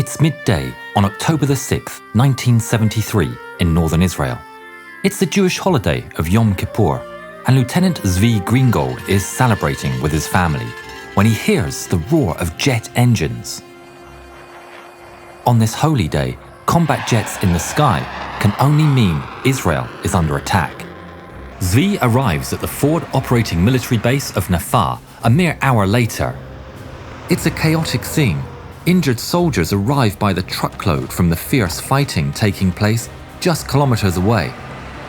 It's midday on October the 6th, 1973, in northern Israel. It's the Jewish holiday of Yom Kippur, and Lieutenant Zvi Greengold is celebrating with his family when he hears the roar of jet engines. On this holy day, combat jets in the sky can only mean Israel is under attack. Zvi arrives at the forward operating military base of Nafa a mere hour later. It's a chaotic scene. Injured soldiers arrive by the truckload from the fierce fighting taking place just kilometers away.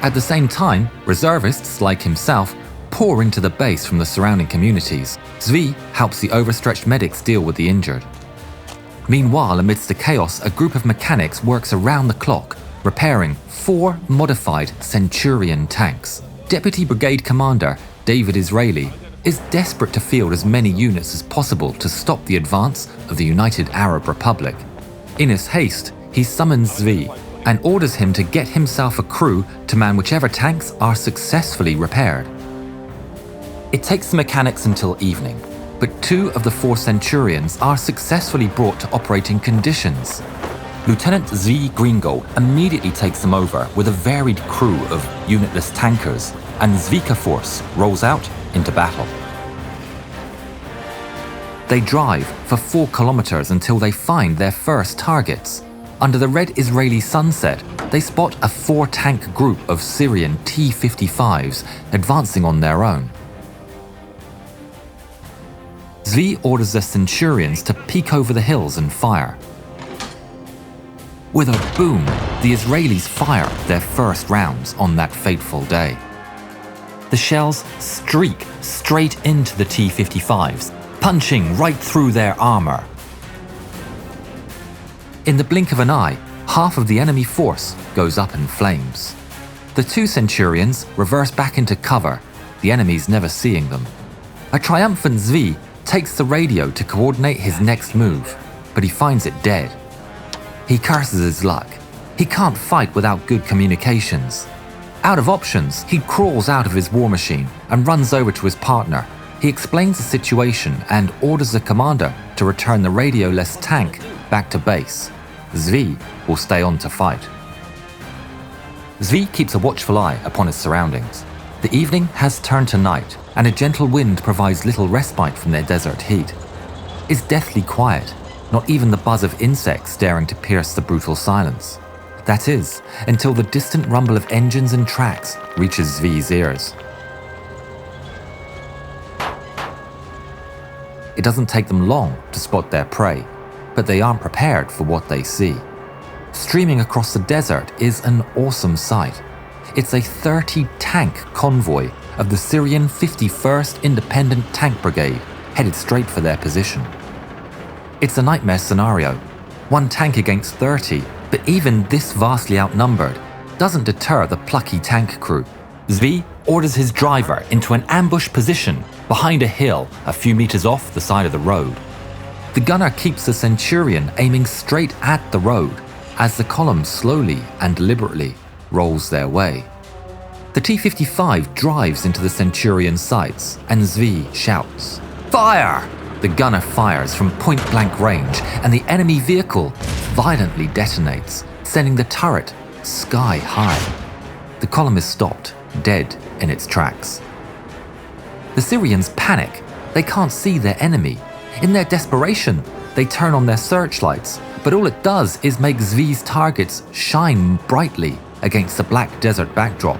At the same time, reservists like himself pour into the base from the surrounding communities. Zvi helps the overstretched medics deal with the injured. Meanwhile, amidst the chaos, a group of mechanics works around the clock, repairing 4 modified Centurion tanks. Deputy Brigade Commander David Israeli is desperate to field as many units as possible to stop the advance of the United Arab Republic. In his haste, he summons Zvi and orders him to get himself a crew to man whichever tanks are successfully repaired. It takes the mechanics until evening, but 2 of the 4 Centurions are successfully brought to operating conditions. Lieutenant Zvi Greengold immediately takes them over with a varied crew of unitless tankers, and Zvika force rolls out into battle. They drive for 4 kilometers until they find their first targets. Under the red Israeli sunset, they spot a 4-tank group of Syrian T-55s advancing on their own. Zvi orders the Centurions to peek over the hills and fire. With a boom, the Israelis fire their first rounds on that fateful day. The shells streak straight into the T-55s, punching right through their armor. In the blink of an eye, half of the enemy force goes up in flames. The 2 Centurions reverse back into cover, the enemies never seeing them. A triumphant Zvi takes the radio to coordinate his next move, but he finds it dead. He curses his luck. He can't fight without good communications. Out of options, he crawls out of his war machine and runs over to his partner. He explains the situation and orders the commander to return the radio-less tank back to base. Zvi will stay on to fight. Zvi keeps a watchful eye upon his surroundings. The evening has turned to night, and a gentle wind provides little respite from their desert heat. It's deathly quiet, not even the buzz of insects daring to pierce the brutal silence. That is, until the distant rumble of engines and tracks reaches Zvi's ears. It doesn't take them long to spot their prey, but they aren't prepared for what they see. Streaming across the desert is an awesome sight. It's a 30-tank convoy of the Syrian 51st Independent Tank Brigade headed straight for their position. It's a nightmare scenario, 1 tank against 30, but even this vastly outnumbered doesn't deter the plucky tank crew. Zvi orders his driver into an ambush position behind a hill a few meters off the side of the road. The gunner keeps the Centurion aiming straight at the road as the column slowly and deliberately rolls their way. The T-55 drives into the Centurion sights and Zvi shouts, "Fire!" The gunner fires from point-blank range and the enemy vehicle violently detonates, sending the turret sky high. The column is stopped, dead in its tracks. The Syrians panic. They can't see their enemy. In their desperation, they turn on their searchlights, but all it does is make Zvi's targets shine brightly against the black desert backdrop.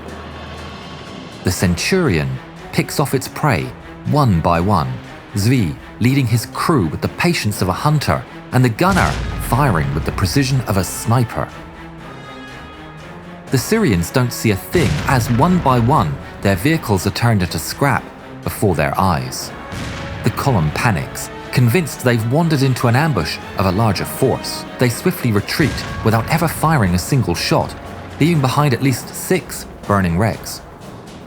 The Centurion picks off its prey one by one, Zvi leading his crew with the patience of a hunter and the gunner firing with the precision of a sniper. The Syrians don't see a thing as one by one their vehicles are turned into scrap before their eyes. The column panics, convinced they've wandered into an ambush of a larger force. They swiftly retreat without ever firing a single shot, leaving behind at least 6 burning wrecks.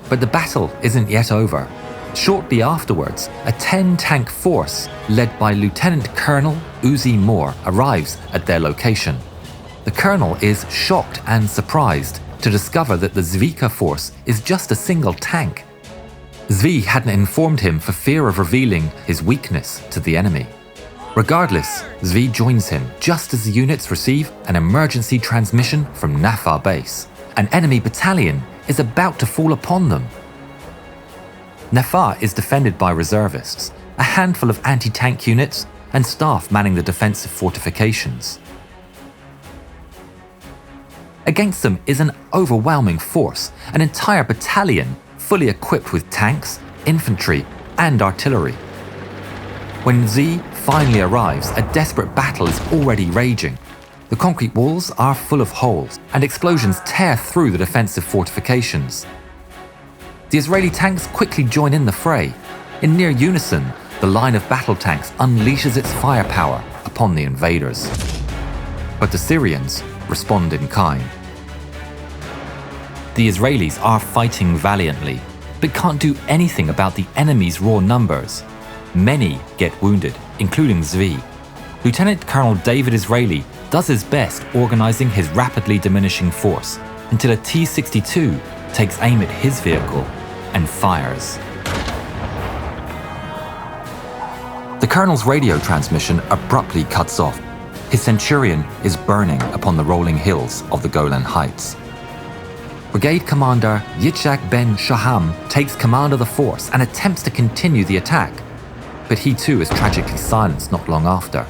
But the battle isn't yet over. Shortly afterwards, a 10-tank force led by Lieutenant Colonel Uzi Moore arrives at their location. The colonel is shocked and surprised to discover that the Zvika force is just a single tank. Zvi hadn't informed him for fear of revealing his weakness to the enemy. Regardless, Zvi joins him just as the units receive an emergency transmission from Nafa base. An enemy battalion is about to fall upon them. Nafa is defended by reservists, a handful of anti-tank units, and staff manning the defensive fortifications. Against them is an overwhelming force, an entire battalion fully equipped with tanks, infantry, and artillery. When Zvi finally arrives, a desperate battle is already raging. The concrete walls are full of holes, and explosions tear through the defensive fortifications. The Israeli tanks quickly join in the fray. In near unison, the line of battle tanks unleashes its firepower upon the invaders. But the Syrians respond in kind. The Israelis are fighting valiantly, but can't do anything about the enemy's raw numbers. Many get wounded, including Zvi. Lieutenant Colonel David Israeli does his best organizing his rapidly diminishing force until a T-62 takes aim at his vehicle and fires. The colonel's radio transmission abruptly cuts off. His Centurion is burning upon the rolling hills of the Golan Heights. Brigade Commander Yitzhak ben Shaham takes command of the force and attempts to continue the attack, but he too is tragically silenced not long after.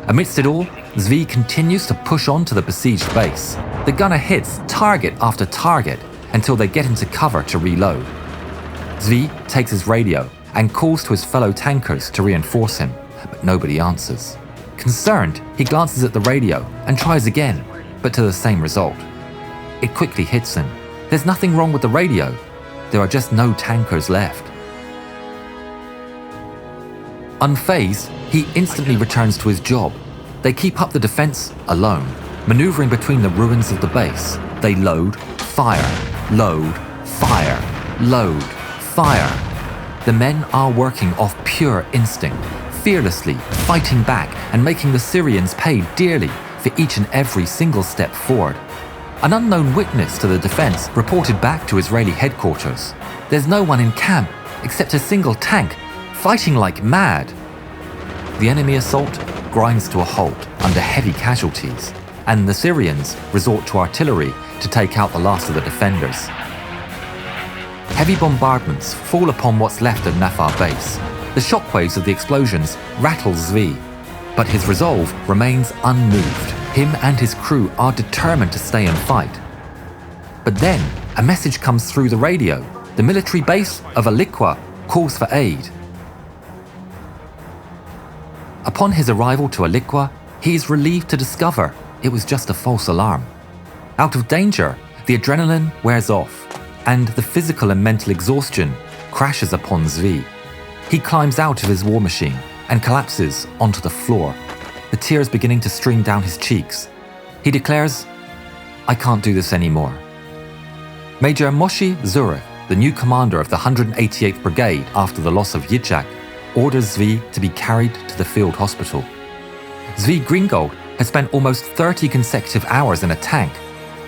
Amidst it all, Zvi continues to push on to the besieged base. The gunner hits target after target until they get into cover to reload. Zvi takes his radio and calls to his fellow tankers to reinforce him, but nobody answers. Concerned, he glances at the radio and tries again, but to the same result. It quickly hits him. There's nothing wrong with the radio. There are just no tankers left. Unfazed, he instantly returns to his job. They keep up the defense alone, maneuvering between the ruins of the base. They load, fire, load, fire, load, fire. The men are working off pure instinct, fearlessly fighting back and making the Syrians pay dearly for each and every single step forward. An unknown witness to the defense reported back to Israeli headquarters. There's no one in camp except a single tank, fighting like mad. The enemy assault grinds to a halt under heavy casualties, and the Syrians resort to artillery to take out the last of the defenders. Heavy bombardments fall upon what's left of Nafa base. The shockwaves of the explosions rattle Zvi, but his resolve remains unmoved. Him and his crew are determined to stay and fight. But then, a message comes through the radio. The military base of Alikwa calls for aid. Upon his arrival to Alikwa, he is relieved to discover it was just a false alarm. Out of danger, the adrenaline wears off, and the physical and mental exhaustion crashes upon Zvi. He climbs out of his war machine and collapses onto the floor, the tears beginning to stream down his cheeks. He declares, "I can't do this anymore." Major Moshe Zurich, the new commander of the 188th Brigade after the loss of Yitzhak, orders Zvi to be carried to the field hospital. Zvi Greengold has spent almost 30 consecutive hours in a tank,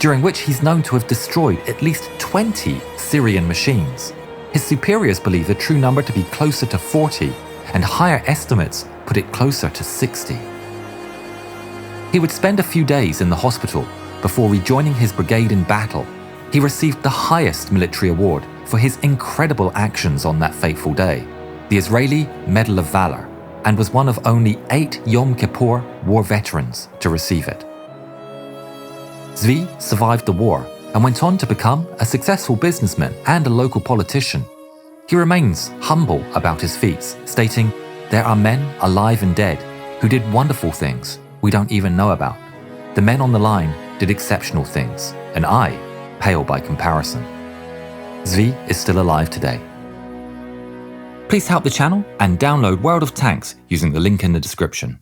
during which he's known to have destroyed at least 20 Syrian machines. His superiors believe the true number to be closer to 40, and higher estimates put it closer to 60. He would spend a few days in the hospital before rejoining his brigade in battle. He received the highest military award for his incredible actions on that fateful day, the Israeli Medal of Valor, and was one of only 8 Yom Kippur war veterans to receive it. Zvi survived the war and went on to become a successful businessman and a local politician. He remains humble about his feats, stating, "There are men alive and dead who did wonderful things we don't even know about. The men on the line did exceptional things, and I pale by comparison." Zvi is still alive today. Please help the channel and download World of Tanks using the link in the description.